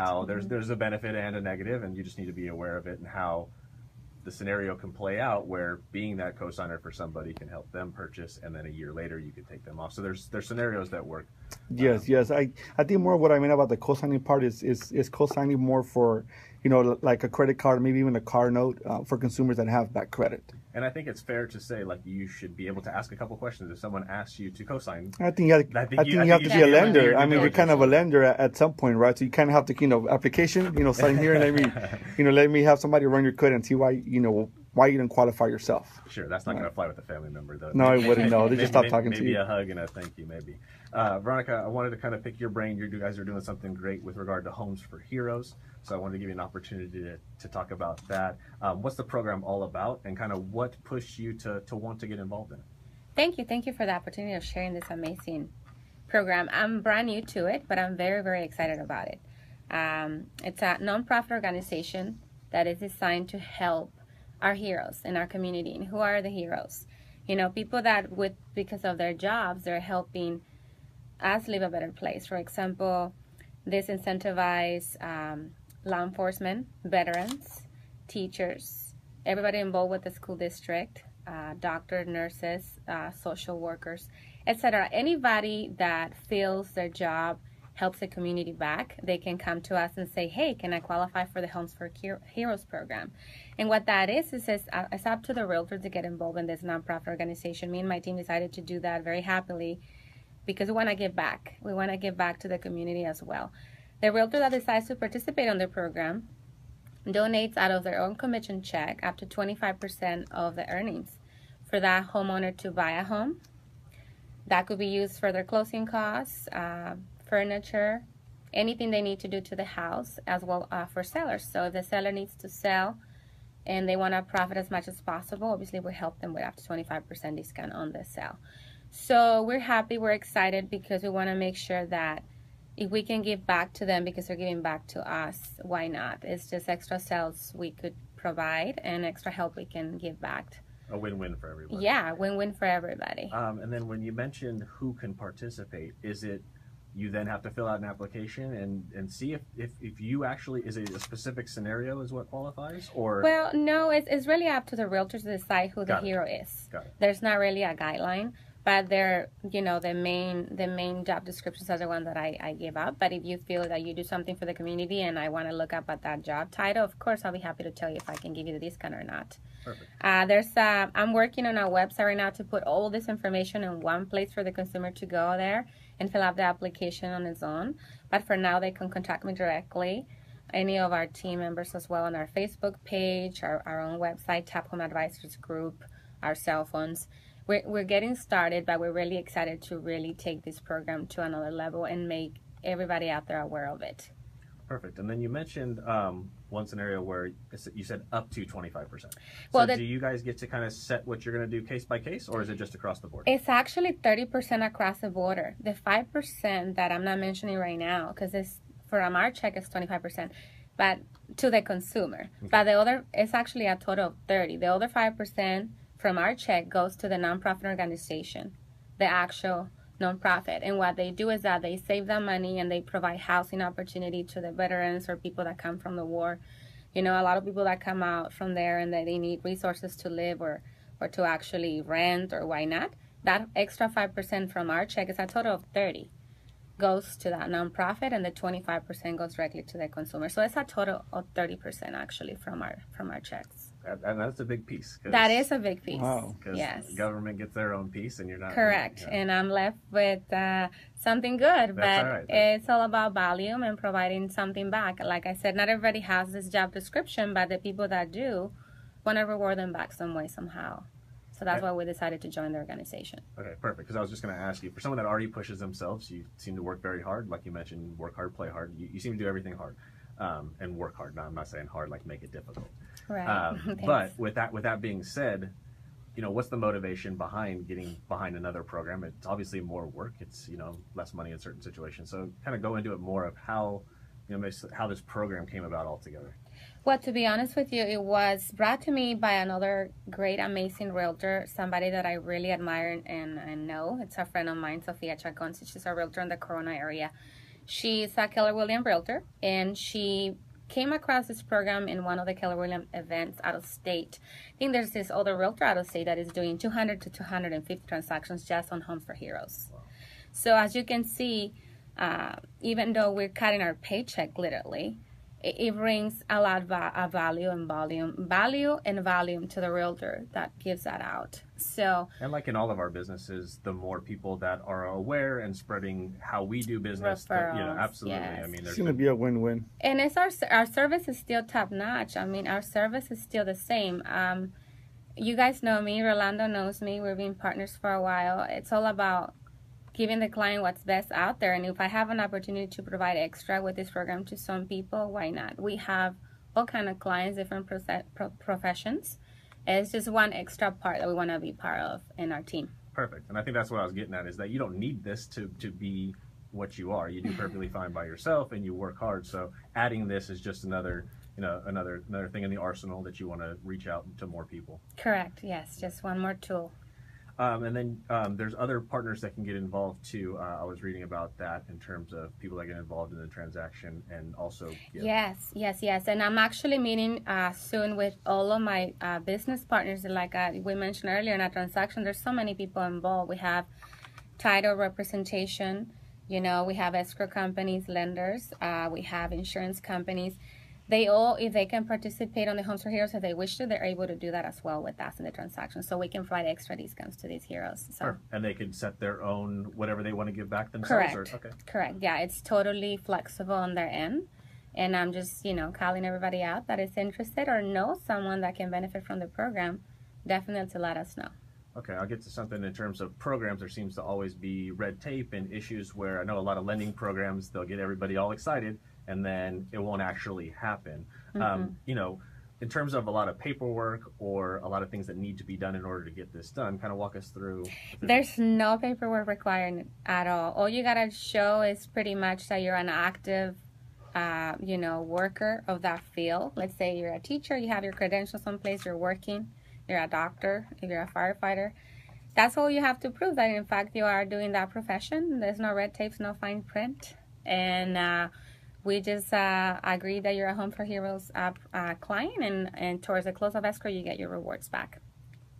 how there's a benefit and a negative, and you just need to be aware of it and how the scenario can play out where being that co-signer for somebody can help them purchase, and then a year later you can take them off. So there's scenarios that work. Yes. I think more what I mean about the co-signing part is co-signing more for, like a credit card, maybe even a car note for consumers that have bad credit. And I think it's fair to say, like, you should be able to ask a couple questions if someone asks you to co-sign. I think you have to be a lender. I mean, you're kind of a lender at some point, right? So you kind of have to, application, sign here and let me have somebody run your credit and see why you didn't qualify yourself. Sure, that's not going to fly with a family member, though. No, it wouldn't. No, they just stop talking to you. Maybe a hug and a thank you, maybe. Veronica, I wanted to kind of pick your brain. You guys are doing something great with regard to Homes for Heroes. So I wanted to give you an opportunity to talk about that. What's the program all about, and kind of what pushed you to want to get involved in it? Thank you for the opportunity of sharing this amazing program. I'm brand new to it, but I'm very, very excited about it. It's a nonprofit organization that is designed to help our heroes in our community. And who are the heroes? People that because of their jobs, they're helping us live a better place. For example, this incentivizes law enforcement, veterans, teachers, everybody involved with the school district, doctors, nurses, social workers, etc. Anybody that feels their job helps the community back, they can come to us and say, hey, can I qualify for the Homes for Heroes program? And what that is it's up to the realtor to get involved in this nonprofit organization. Me and my team decided to do that very happily because we want to give back. We want to give back to the community as well. The realtor that decides to participate on the program donates out of their own commission check up to 25% of the earnings for that homeowner to buy a home. That could be used for their closing costs, furniture, anything they need to do to the house, as well for sellers. So if the seller needs to sell and they want to profit as much as possible, obviously we help them with up to 25% discount on the sale. So we're happy, we're excited because we want to make sure that if we can give back to them because they're giving back to us, why not? It's just extra sales we could provide and extra help we can give back. A win-win for everybody. Yeah, win-win for everybody. And then when you mentioned who can participate, is it you then have to fill out an application and see if you actually, is it a specific scenario is what qualifies? Or well, no, it's really up to the realtor to decide who the hero is. Got it. There's not really a guideline. But they're, the main job descriptions are the ones that I give up. But if you feel that you do something for the community and I want to look up at that job title, of course, I'll be happy to tell you if I can give you the discount or not. Perfect. I'm working on our website right now to put all this information in one place for the consumer to go there and fill out the application on its own. But for now, they can contact me directly. Any of our team members as well on our Facebook page, our own website, Tap Home Advisors Group, our cell phones. We're getting started, but we're really excited to really take this program to another level and make everybody out there aware of it. Perfect. And then you mentioned one scenario where you said up to 25%. Well, so do you guys get to kind of set what you're going to do case by case, or is it just across the board? It's actually 30% across the border. The 5% that I'm not mentioning right now, because it's from our check, it's 25%, but to the consumer. Okay. But the other, it's actually a total of 30. The other 5% from our check goes to the nonprofit organization, the actual nonprofit. And what they do is that they save that money and they provide housing opportunity to the veterans or people that come from the war. A lot of people that come out from there and that they need resources to live or to actually rent or why not. That extra 5% from our check is a total of 30 goes to that nonprofit, and the 25% goes directly to the consumer. So it's a total of 30% actually from our checks. And that's a big piece. That is a big piece. Wow. Yes. The government gets their own piece, and you're not. Correct. And I'm left with something good. That's but all right. It's all about volume and providing something back. Like I said, not everybody has this job description, but the people that do want to reward them back some way, somehow. So that's why we decided to join the organization. Okay, perfect. Because I was just going to ask you, for someone that already pushes themselves, you seem to work very hard. Like you mentioned, work hard, play hard. You seem to do everything hard and work hard. Now, I'm not saying hard like make it difficult. Right. But with that being said, what's the motivation behind getting behind another program? It's obviously more work. It's less money in certain situations. So kind of go into it more of how how this program came about altogether. Well, to be honest with you, it was brought to me by another great, amazing realtor, somebody that I really admire and know. It's a friend of mine, Sofia Chacon. She's a realtor in the Corona area. She's a Keller Williams realtor, and she came across this program in one of the Keller Williams events out of state. I think there's this other realtor out of state that is doing 200 to 250 transactions just on Homes for Heroes. Wow. So as you can see, even though we're cutting our paycheck literally, it brings a lot of value and volume to the realtor that gives that out. So, and like in all of our businesses, the more people that are aware and spreading how we do business, referrals, absolutely. Yes. I mean, it's going to be a win-win. And it's our service is still top notch. I mean, our service is still the same. You guys know me. Rolando knows me. We've been partners for a while. It's all about giving the client what's best out there. And if I have an opportunity to provide extra with this program to some people, why not? We have all kind of clients, different professions. It's just one extra part that we want to be part of in our team. Perfect. And I think that's what I was getting at, is that you don't need this to be what you are. You do perfectly fine by yourself and you work hard. So adding this is just another thing in the arsenal that you want to reach out to more people. Correct. Yes. Just one more tool. And then there's other partners that can get involved too. I was reading about that in terms of people that get involved in the transaction, and also Yes. And I'm actually meeting soon with all of my business partners. Like we mentioned earlier in our transaction, there's so many people involved. We have title representation, we have escrow companies, lenders, we have insurance companies. They all, if they can participate on the Homes for Heroes if they wish to, they're able to do that as well with us in the transaction. So we can provide extra discounts to these heroes. So. Sure. And they can set their own, whatever they want to give back themselves? Correct. Okay. Correct. Yeah, it's totally flexible on their end. And I'm just, calling everybody out that is interested or know someone that can benefit from the program, definitely to let us know. Okay, I'll get to something in terms of programs. There seems to always be red tape and issues where I know a lot of lending programs, they'll get everybody all excited, and then it won't actually happen. Mm-hmm. In terms of a lot of paperwork or a lot of things that need to be done in order to get this done, kind of walk us through. There's no paperwork required at all. All you gotta show is pretty much that you're an active, worker of that field. Let's say you're a teacher, you have your credentials someplace, you're working, you're a doctor, if you're a firefighter. That's all you have to prove, that in fact you are doing that profession. There's no red tapes, no fine print. And we just agree that you're a Home for Heroes client, and towards the close of escrow, you get your rewards back.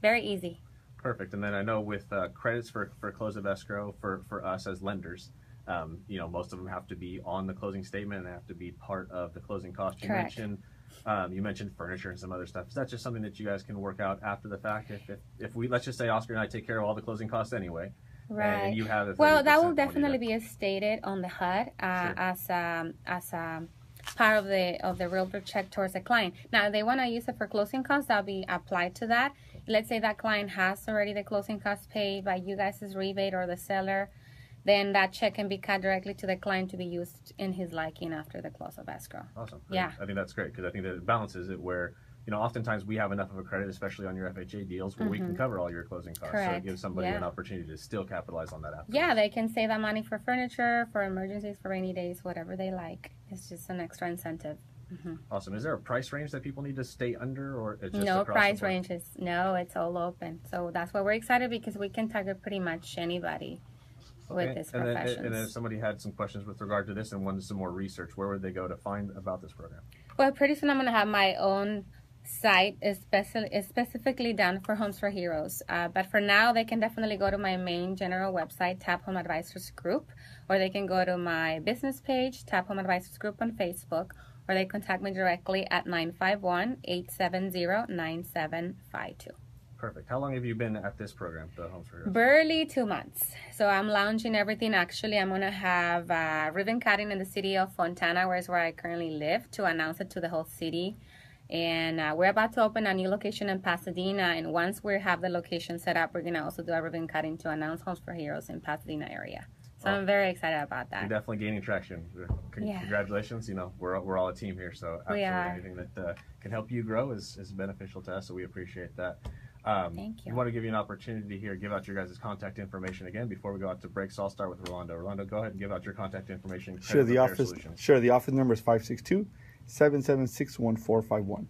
Very easy. Perfect. And then I know with credits for close of escrow for us as lenders, most of them have to be on the closing statement and have to be part of the closing cost. Correct. You mentioned furniture and some other stuff. Is that just something that you guys can work out after the fact? If we, let's just say Oscar and I take care of all the closing costs anyway. Right. And you have the 30%. Well, that will definitely be stated on the HUD Sure. as a part of the realtor check towards the client. Now, if they want to use it for closing costs, that'll be applied to that. Let's say that client has already the closing costs paid by you guys' rebate or the seller, then that check can be cut directly to the client to be used in his liking after the close of escrow. Awesome. Yeah. I think that's great, because I think that it balances it where, oftentimes we have enough of a credit, especially on your FHA deals, where we can cover all your closing costs. Correct. So it gives somebody an opportunity to still capitalize on that afterwards. Yeah, they can save that money for furniture, for emergencies, for rainy days, whatever they like. It's just an extra incentive. Mm-hmm. Awesome. Is there a price range that people need to stay under, or it's just no price ranges? No, it's all open. So that's why we're excited, because we can target pretty much anybody with this profession. And if somebody had some questions with regard to this and wanted some more research, where would they go to find about this program? Well, pretty soon I'm going to have my own site is specifically done for Homes for Heroes. But for now, they can definitely go to my main general website, Tap Home Advisors Group, or they can go to my business page, Tap Home Advisors Group on Facebook, or they contact me directly at 951-870-9752. Perfect. How long have you been at this program, the Homes for Heroes? Barely 2 months. So I'm launching everything. Actually, I'm going to have ribbon cutting in the city of Fontana, where I currently live, to announce it to the whole city. And we're about to open a new location in Pasadena. And once we have the location set up, we're going to also do a ribbon cutting to announce Homes for Heroes in Pasadena area. So I'm very excited about that. You're definitely gaining traction. Congratulations. We're all a team here. So absolutely anything that can help you grow is beneficial to us. So we appreciate that. Thank you. We want to give you an opportunity here, give out your guys' contact information again before we go out to break. So I'll start with Rolando. Rolando, go ahead and give out your contact information. Sure, the office number is 562-776-1451.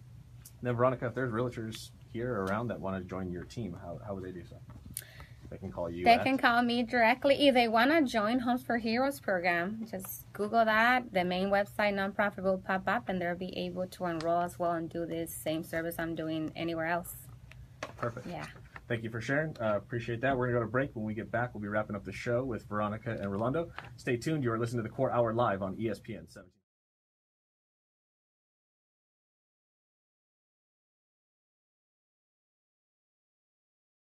Then Veronica, if there's realtors here or around that want to join your team, how would they do so? They can call you. They can call me directly. If they want to join Homes for Heroes program, just Google that. The main website, nonprofit, will pop up, and they'll be able to enroll as well and do this same service I'm doing anywhere else. Perfect. Yeah. Thank you for sharing. Appreciate that. We're going to go to break. When we get back, we'll be wrapping up the show with Veronica and Rolando. Stay tuned. You are listening to the Core Hour live on ESPN 17.